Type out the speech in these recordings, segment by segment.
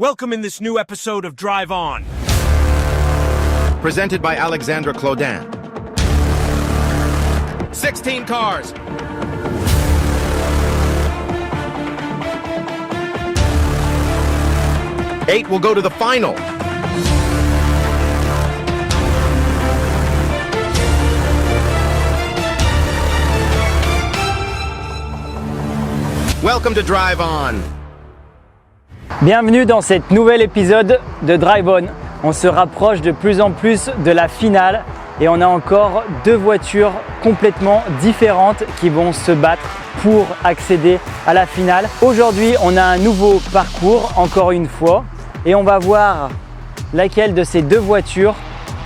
Welcome in this new episode of Drive On. Presented by Alexandra Claudin. 16 cars. Eight will go to the final. Welcome to Drive On. Bienvenue dans cet nouvel épisode de Drive On. On se rapproche de plus en plus de la finale et on a encore deux voitures complètement différentes qui vont se battre pour accéder à la finale. Aujourd'hui, on a un nouveau parcours, encore une fois, et on va voir laquelle de ces deux voitures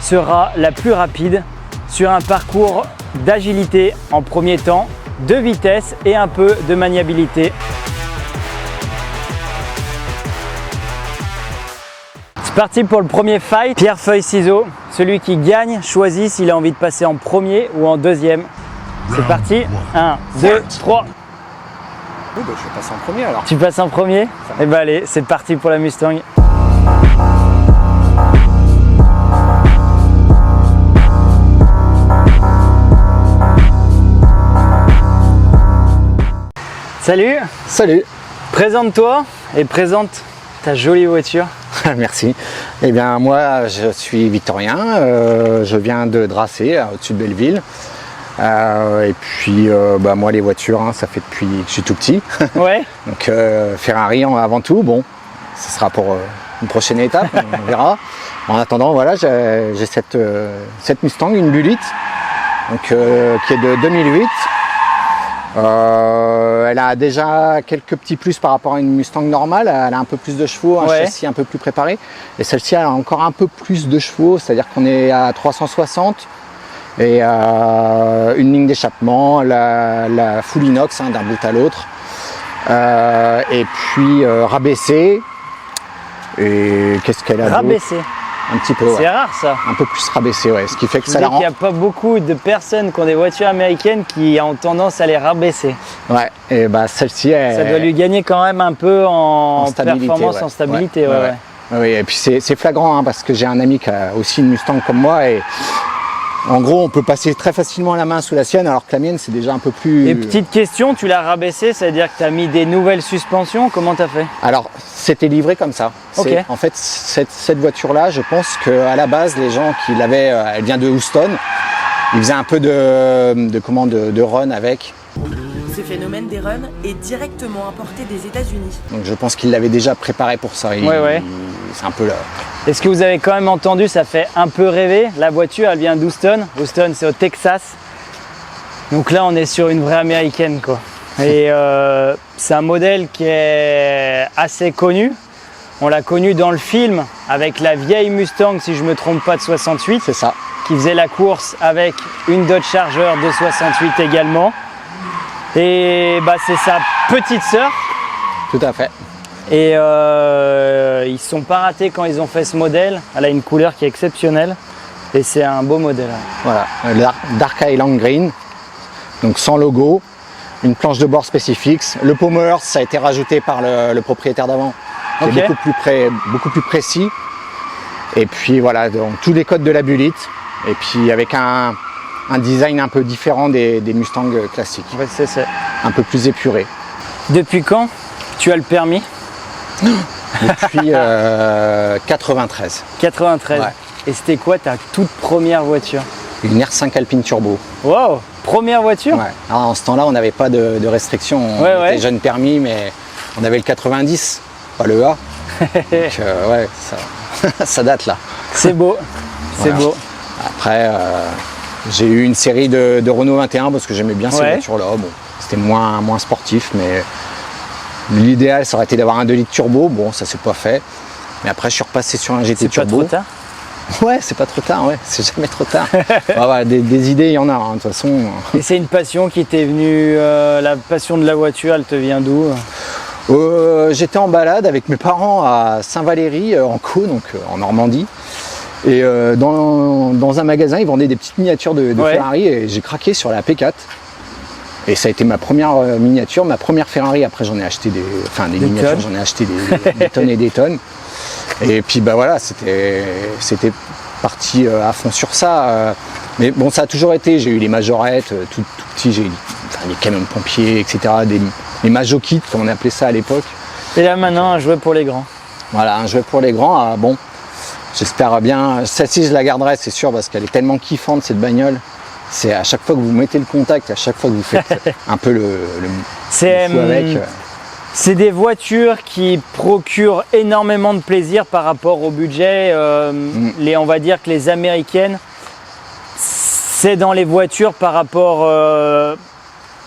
sera la plus rapide sur un parcours d'agilité en premier temps, de vitesse et un peu de maniabilité. C'est parti pour le premier fight. Pierre, feuille, ciseaux. Celui qui gagne choisit s'il a envie de passer en premier ou en deuxième. C'est parti. 1, 2, 3. Oui, bah, je vais passer en premier alors. Tu passes en premier? Eh ben allez, c'est parti pour la Mustang. Salut. Salut. Présente-toi et présente ta jolie voiture. Merci. Eh bien, moi, je suis Victorien. Je viens de Dracé, au-dessus de Belleville. Et puis, moi, les voitures, ça fait depuis que je suis tout petit. Ouais. Donc, Ferrari avant tout. Bon, ce sera pour une prochaine étape, on verra. En attendant, voilà, j'ai cette Mustang, une Bullitt, donc, qui est de 2008. Elle a déjà quelques petits plus par rapport à une Mustang normale. Elle a un peu plus de chevaux, un châssis un peu plus préparé. Et celle-ci elle a encore un peu plus de chevaux, c'est-à-dire qu'on est à 360 et une ligne d'échappement, la full inox d'un bout à l'autre. Et puis rabaissée. Et qu'est-ce qu'elle a Rabaissée. Un petit peu, C'est rare ça. Un peu plus rabaissé, ouais. Ce qui fait que ça Il la rend. n'y a pas beaucoup de personnes qui ont des voitures américaines qui ont tendance à les rabaisser. Ouais, et bah celle-ci, Ça doit lui gagner quand même un peu en stabilité, performance, ouais. en stabilité. Ouais. Oui, et puis c'est flagrant parce que j'ai un ami qui a aussi une Mustang comme moi et en gros on peut passer très facilement la main sous la sienne alors que la mienne c'est déjà un peu plus... Et petite question, tu l'as rabaissé, c'est-à-dire que tu as mis des nouvelles suspensions, comment tu as fait? Alors c'était livré comme ça. Ok. En fait cette voiture-là, je pense qu'à la base les gens qui l'avaient, elle vient de Houston, ils faisaient un peu de run avec. Ce phénomène des runs est directement importé des États-Unis. Donc je pense qu'ils l'avaient déjà préparé pour ça. C'est un peu là. Est-ce que vous avez quand même entendu, ça fait un peu rêver, la voiture elle vient d'Houston. Houston c'est au Texas. Donc là on est sur une vraie américaine quoi. Et c'est un modèle qui est assez connu. On l'a connu dans le film avec la vieille Mustang, si je ne me trompe pas, de 68. C'est ça. Qui faisait la course avec une Dodge Charger de 68 également. Et bah, c'est sa petite sœur. Tout à fait. Et ils ne sont pas ratés quand ils ont fait ce modèle. Elle a une couleur qui est exceptionnelle. Et c'est un beau modèle. Voilà, Dark Island Green, donc sans logo, une planche de bord spécifique. Le Power, ça a été rajouté par le propriétaire d'avant, qui est beaucoup plus précis. Et puis voilà, donc, tous les codes de la Bullitt. Et puis avec un design un peu différent des Mustangs classiques. Ouais, c'est un peu plus épuré. Depuis quand tu as le permis? Depuis 93. 93. Ouais. Et c'était quoi ta toute première voiture? Une R5 Alpine Turbo. Wow, première voiture? Ouais. Alors, en ce temps-là, on n'avait pas de restrictions. On était jeunes permis, mais on avait le 90, pas le A. Donc ouais, ça date là. C'est beau, c'est beau. Après, j'ai eu une série de Renault 21 parce que j'aimais bien ces voitures-là. Bon, c'était moins sportif, mais l'idéal, ça aurait été d'avoir un 2 litres turbo. Bon, ça s'est pas fait. Mais après, je suis repassé sur un GT turbo. C'est pas trop tard? Ouais, c'est pas trop tard, ouais. C'est jamais trop tard. Des idées, il y en a, de toute façon. Et c'est une passion qui t'est venue, la passion de la voiture, elle te vient d'où? J'étais en balade avec mes parents à Saint-Valery, en Caux, donc en Normandie. Et dans un magasin, ils vendaient des petites miniatures de Ferrari et j'ai craqué sur la P4. Et ça a été ma première miniature, ma première Ferrari. Après, j'en ai acheté des miniatures, j'en ai acheté des tonnes et des tonnes. Et puis bah voilà, c'était parti à fond sur ça. Mais bon, ça a toujours été, j'ai eu les majorettes, tout petit, j'ai eu les camions de pompiers, etc. Les majokits, comme on appelait ça à l'époque. Et là maintenant, un jouet pour les grands. Voilà, un jouet pour les grands. Bon, j'espère bien. Celle-ci, je la garderai, c'est sûr, parce qu'elle est tellement kiffante, cette bagnole. C'est à chaque fois que vous mettez le contact, à chaque fois que vous faites un peu le fou avec. C'est des voitures qui procurent énormément de plaisir par rapport au budget. On va dire que les américaines, c'est dans les voitures par rapport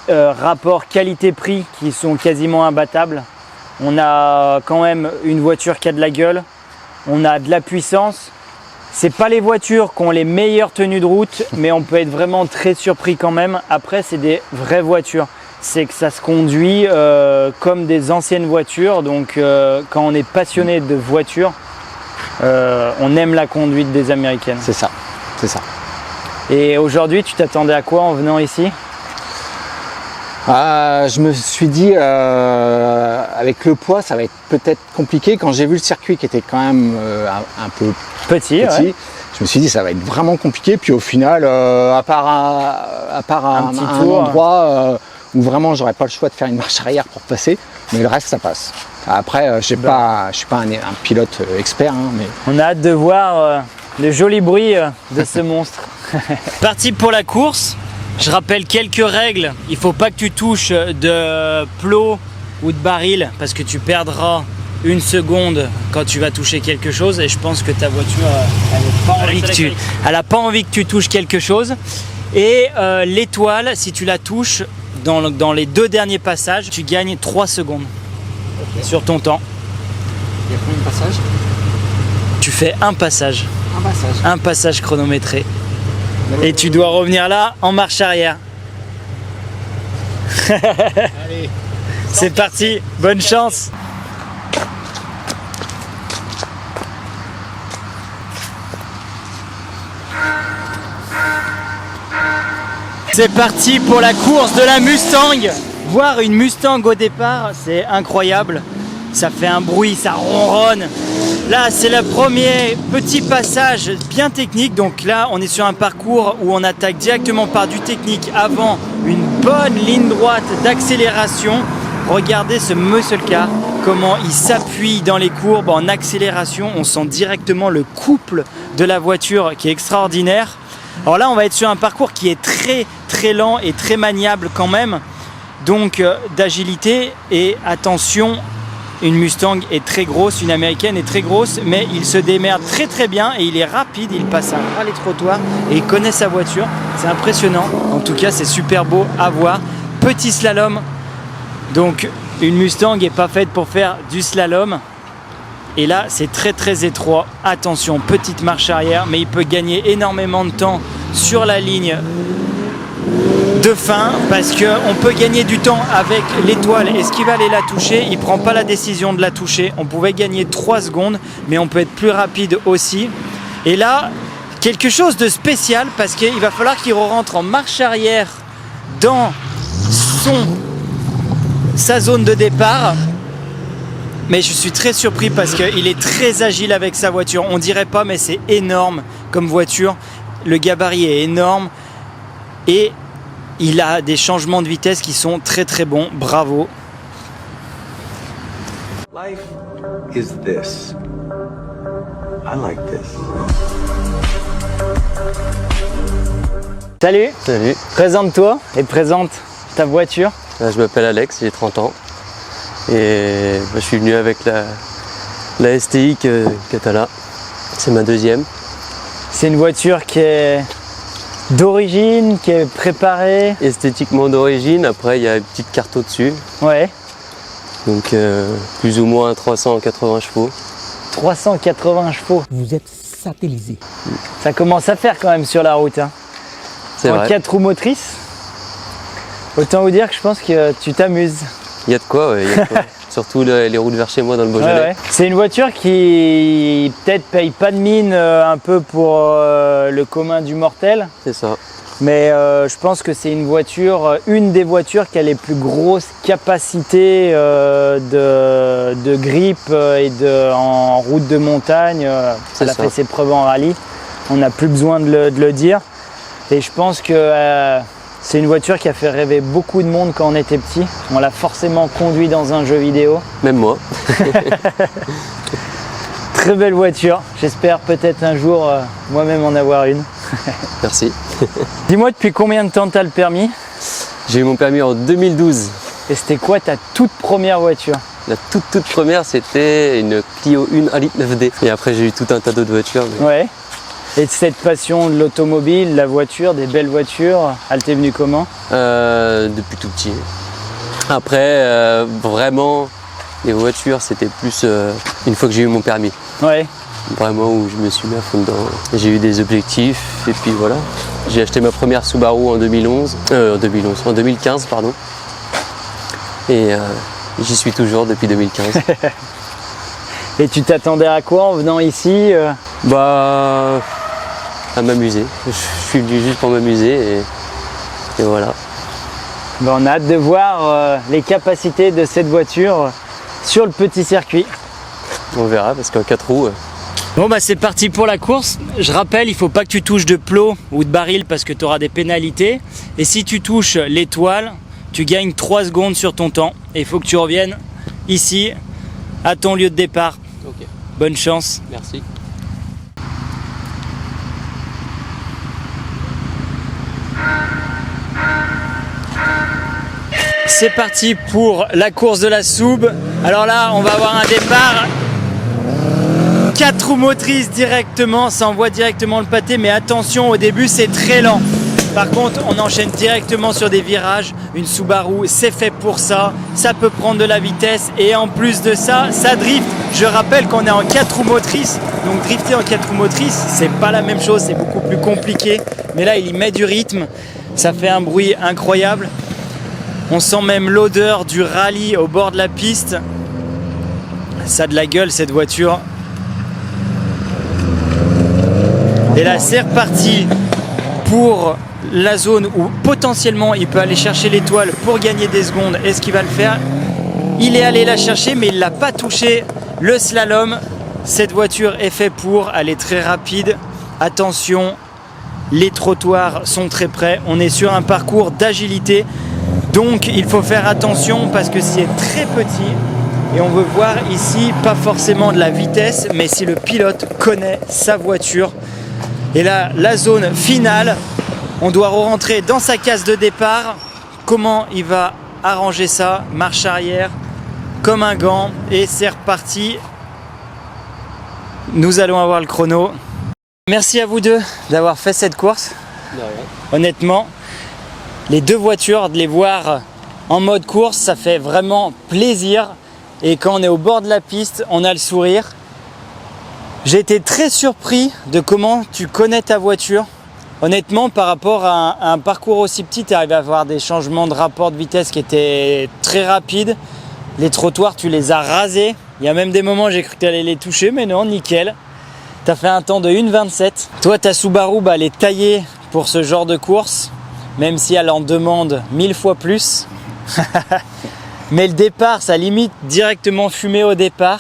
rapport qualité-prix qui sont quasiment imbattables. On a quand même une voiture qui a de la gueule, on a de la puissance. C'est pas les voitures qui ont les meilleures tenues de route, mais on peut être vraiment très surpris quand même. Après, c'est des vraies voitures. C'est que ça se conduit comme des anciennes voitures. Donc, quand on est passionné de voitures, on aime la conduite des américaines. C'est ça, c'est ça. Et aujourd'hui, tu t'attendais à quoi en venant ici ? Je me suis dit, avec le poids, ça va être peut-être compliqué. Quand j'ai vu le circuit qui était quand même un peu petit, ouais. Je me suis dit ça va être vraiment compliqué. Puis au final, à part un endroit où vraiment j'aurais pas le choix de faire une marche arrière pour passer, mais le reste ça passe. Après, je suis pas un pilote expert, hein, mais on a hâte de voir le joli bruit de ce monstre. Parti pour la course. Je rappelle quelques règles. Il ne faut pas que tu touches de plot ou de baril parce que tu perdras une seconde quand tu vas toucher quelque chose. Et je pense que ta voiture, elle n'a pas envie que tu touches quelque chose. Et l'étoile, si tu la touches dans les 2 derniers passages, tu gagnes 3 secondes sur ton temps. il y a combien de passages? Tu fais un passage. Un passage chronométré. Et tu dois revenir là en marche arrière. Allez. C'est parti, bonne chance. C'est parti pour la course de la Mustang. Voir une Mustang au départ, c'est incroyable. Ça fait un bruit, ça ronronne. Là, c'est le premier petit passage bien technique. Donc là, on est sur un parcours où on attaque directement par du technique avant une bonne ligne droite d'accélération. Regardez ce muscle car, comment il s'appuie dans les courbes en accélération. On sent directement le couple de la voiture qui est extraordinaire. Alors là, on va être sur un parcours qui est très très lent et très maniable quand même. Donc d'agilité et attention. Une Mustang est très grosse, une américaine est très grosse, mais il se démerde très très bien et il est rapide, il passe à ras les trottoirs et il connaît sa voiture. C'est impressionnant, en tout cas c'est super beau à voir. Petit slalom, donc une Mustang n'est pas faite pour faire du slalom. Et là c'est très très étroit, attention, petite marche arrière, mais il peut gagner énormément de temps sur la ligne de fin parce qu'on peut gagner du temps avec l'étoile. Est-ce qu'il va aller la toucher? Il ne prend pas la décision de la toucher. On pouvait gagner 3 secondes, mais on peut être plus rapide aussi. Et là, quelque chose de spécial parce qu'il va falloir qu'il rentre en marche arrière dans sa zone de départ. Mais je suis très surpris parce qu'il est très agile avec sa voiture. On dirait pas, mais c'est énorme comme voiture. Le gabarit est énorme et il a des changements de vitesse qui sont très très bons. Bravo. Life is this. I like this. Salut. Salut, Présente-toi et présente ta voiture. je m'appelle Alex, j'ai 30 ans et je suis venu avec la STI que tu as là. C'est ma deuxième. C'est une voiture qui est d'origine, qui est préparée. Esthétiquement d'origine, après il y a une petite carte au-dessus, Ouais. donc plus ou moins 380 chevaux. 380 chevaux. Vous êtes satellisé. Ça commence à faire quand même sur la route. Hein. C'est En vrai, 4 roues motrices. Autant vous dire que je pense que tu t'amuses. il y a de quoi, ouais, il y a de quoi. Surtout les routes vers chez moi dans le Beaujolais. Ouais. C'est une voiture qui peut-être paye pas de mine un peu pour le commun du mortel. C'est ça. Mais je pense que c'est une voiture, une des voitures qui a les plus grosses capacités de grip et en route de montagne. Elle a fait ses preuves en rallye. On n'a plus besoin de le dire. Et je pense que c'est une voiture qui a fait rêver beaucoup de monde quand on était petit. On l'a forcément conduit dans un jeu vidéo. Même moi. Très belle voiture. J'espère peut-être un jour moi-même en avoir une. Merci. Dis-moi, depuis combien de temps tu as le permis? J'ai eu mon permis en 2012. Et c'était quoi ta toute première voiture? La toute première, c'était une Clio 1 à litre 9D. Et après, j'ai eu tout un tas d'autres voitures. Mais... Ouais. Et cette passion de l'automobile, la voiture, des belles voitures, elle t'est venue comment? Depuis tout petit. Après, vraiment, les voitures, c'était plus une fois que j'ai eu mon permis. Ouais. Vraiment où je me suis mis à fond dedans. J'ai eu des objectifs et puis voilà. J'ai acheté ma première Subaru en 2015 pardon. Et j'y suis toujours depuis 2015. Et tu t'attendais à quoi en venant ici? Bah, à m'amuser. Je suis venu juste pour m'amuser et voilà. Ben, on a hâte de voir les capacités de cette voiture sur le petit circuit. On verra parce qu'en 4 roues. Bon bah c'est parti pour la course. Je rappelle, il ne faut pas que tu touches de plot ou de baril parce que tu auras des pénalités. Et si tu touches l'étoile, tu gagnes 3 secondes sur ton temps. Et il faut que tu reviennes ici à ton lieu de départ. Ok. Bonne chance. Merci. C'est parti pour la course de la Soub. Alors là, on va avoir un départ 4 roues motrices directement, ça envoie directement le pâté, mais attention, au début c'est très lent. Par contre, on enchaîne directement sur des virages. Une Subaru, c'est fait pour ça. Ça peut prendre de la vitesse et en plus de ça, ça drift. Je rappelle qu'on est en 4 roues motrices. Donc drifter en 4 roues motrices, c'est pas la même chose, c'est beaucoup plus compliqué. Mais là, il y met du rythme. Ça fait un bruit incroyable. On sent même l'odeur du rallye au bord de la piste. Ça a de la gueule cette voiture. Et là, c'est reparti pour la zone où potentiellement il peut aller chercher l'étoile pour gagner des secondes. Est-ce qu'il va le faire? Il est allé la chercher, mais il ne l'a pas touché. Le slalom, cette voiture est faite pour. Elle est très rapide. Attention, les trottoirs sont très près. On est sur un parcours d'agilité. Donc, il faut faire attention parce que c'est très petit. Et on veut voir ici, pas forcément de la vitesse, mais si le pilote connaît sa voiture. Et là, la zone finale, on doit rentrer dans sa case de départ. Comment il va arranger ça? Marche arrière, comme un gant, et c'est reparti. Nous allons avoir le chrono. Merci à vous deux d'avoir fait cette course. Honnêtement, les deux voitures, de les voir en mode course, ça fait vraiment plaisir. Et quand on est au bord de la piste, on a le sourire. J'ai été très surpris de comment tu connais ta voiture. Honnêtement, par rapport à un parcours aussi petit, tu arrives à avoir des changements de rapport de vitesse qui étaient très rapides. Les trottoirs, tu les as rasés. Il y a même des moments, j'ai cru que tu allais les toucher, mais non, nickel. Tu as fait un temps de 1,27. Toi, ta Subaru, elle est taillée pour ce genre de course, même si elle en demande 1000 fois plus. Mais le départ, ça limite directement fumé au départ.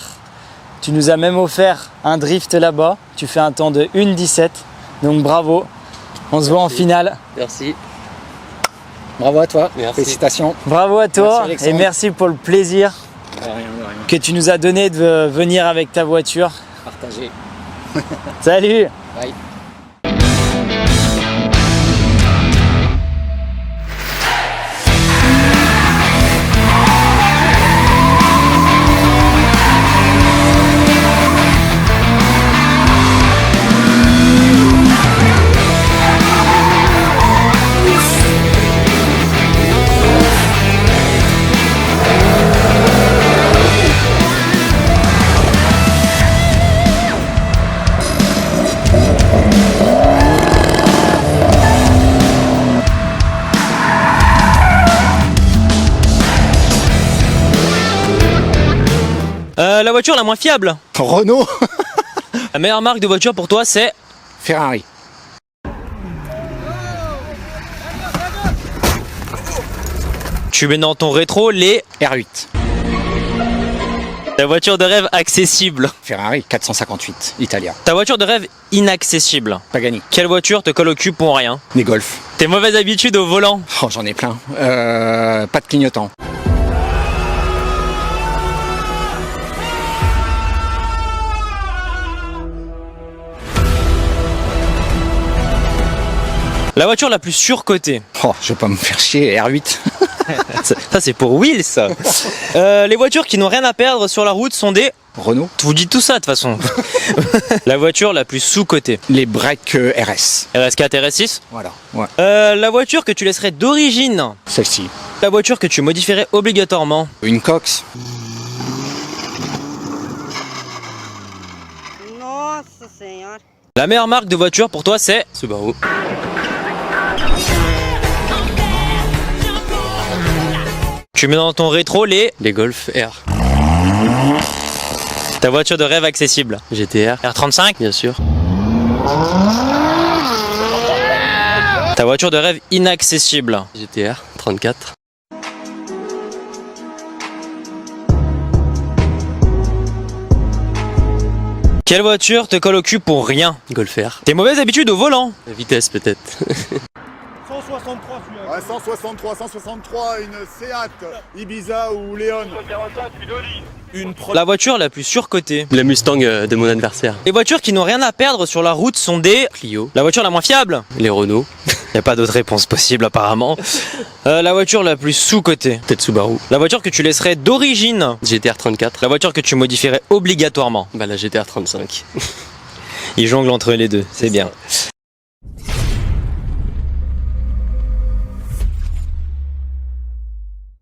Tu nous as même offert un drift là-bas. Tu fais un temps de 1,17. Donc bravo. On se voit en finale. Merci. Bravo à toi. Merci. Félicitations. Bravo à toi Merci, Alexandre. et merci pour le plaisir que tu nous as donné de venir avec ta voiture. Partagez. Salut. Bye. La voiture la moins fiable. Renault. La meilleure marque de voiture pour toi, c'est Ferrari. Tu mets dans ton rétro les... R8. Ta voiture de rêve accessible. Ferrari 458, Italia. Ta voiture de rêve inaccessible. Pagani. Quelle voiture te colle au cul pour rien? Des Golf. Tes mauvaises habitudes au volant. Oh, j'en ai plein. Pas de clignotant. La voiture la plus surcotée. Oh, je vais pas me faire chier, R8. Ça c'est pour Will ça. Les voitures qui n'ont rien à perdre sur la route sont des... Renault. Vous dites tout ça de toute façon. La voiture la plus sous-cotée. Les breaks RS. RS4, RS6. Voilà, ouais. La voiture que tu laisserais d'origine. Celle-ci. La voiture que tu modifierais obligatoirement. Une Cox. Nossa Senhora. La meilleure marque de voiture pour toi c'est... Subaru. Tu mets dans ton rétro les... Les Golf R. Ta voiture de rêve accessible. GTR. R35. Bien sûr. Ta voiture de rêve inaccessible. GTR 34. Quelle voiture te colle au cul pour rien? Golf R. Tes mauvaises habitudes au volant. La vitesse peut-être. 163, 163, une Seat, Ibiza ou Léon. La voiture la plus surcotée. La Mustang de mon adversaire. Les voitures qui n'ont rien à perdre sur la route sont des... Clio. La voiture la moins fiable. Les Renault. Y a pas d'autre réponse possible apparemment. La voiture la plus sous-cotée. Peut-être Subaru. La voiture que tu laisserais d'origine. GTR 34. La voiture que tu modifierais obligatoirement. Bah la GTR 35. Il jongle entre les deux, c'est bien.